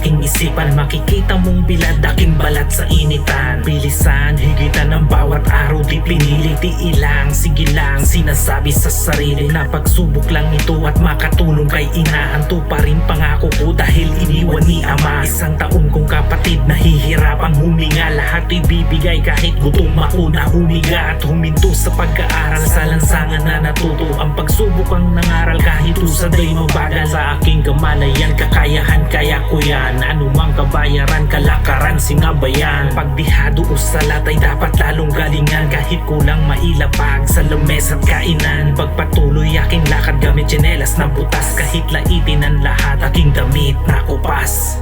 aking isipan. Makikita mong bilad aking balat sa initan. Bilisan, higitan ng bawat araw, di pinili, di ilang. Sige lang, sinasabi sa sarili na pagsubok lang ito at makatulong kay ina. Hanto pa rin pangako ko dahil iniwan ni ama. Isang taon kong kapatid nahihirapang huminga. Lahat ibibigay kahit gutom ako na humiga at huminto sa pag-aaral. Sa lansangan na natuto ang pagsubok ang nangaral. Kahit usad ay mabagal sa aking kamalayan, kakayahan kaya ko yan. Anumang kabayaran, kalakaran, sinabayan. Pagdihado o salat ay dapat lalong galingan. Kahit kulang mailapag sa lamesa at kainan. Pagpatuloy aking lakad gamit tsinelas na butas. Kahit laitin ang lahat, aking damit na kupas.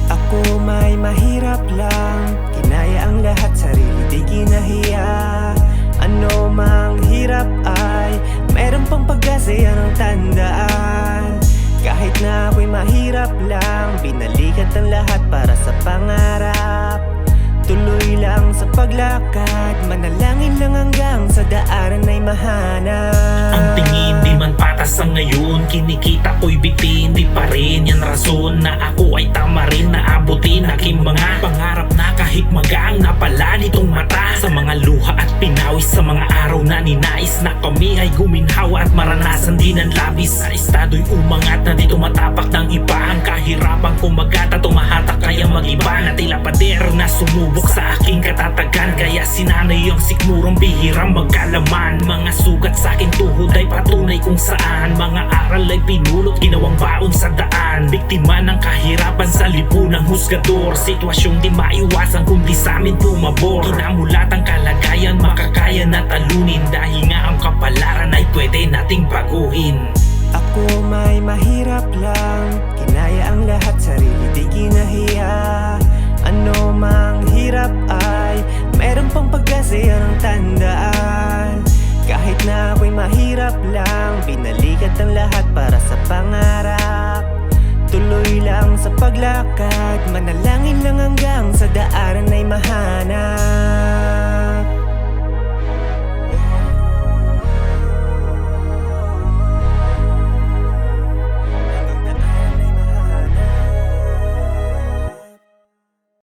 Ako may mahirap lang, kinaya ang lahat, sarili di kinahiya. Ano mang hirap ay meron pang pag-asa, yan ang tandaan. Kahit na ako'y mahirap lang, binalikat ang lahat para sa pangarap. Tuloy lang sa paglakad, manalangin lang hanggang sa daanan ay mahanap. Ang tingin di man patas sa ngayon, kinikita ko'y bitin, di pa rin yan rason na ako ay tama rin na abutin aking mga pangarap na kahit magang napala nitong mata. Sa mga luha at pinawis, sa mga araw na ninais na kami ay guminhawa at maranasan din ang labis. Sa estado'y umangat na di tumatapak ng iba. Ang kahirapang kumagat at tumahatak kaya mag-iba. Na tila pader na sumubok sa aking katatagan, kaya sinanay ang sikmurong bihirang magkalaman. Mga sugat sa aking tuhod ay patunay kung saan mga aral ay pinulot, ginawang baon sa daan. Biktima ng kahirapan sa lipunang husgador, sitwasyong di maiwasan kundi sa amin pumabor. Kinamulat ang kalagayan, makakaya na talunin, dahil nga ang kapalaran ay pwede nating baguhin. Ako may mahirap lang, kinaya ang lahat, sarili di kinahiya. Ano mang hirap ay meron pang pag-asa, yan ang tandaan. Kahit na ako'y mahirap lang, binalikat ang lahat para sa pangarap. Tuloy lang sa paglakad, manalangin lang hanggang sa daanan ay mahanap.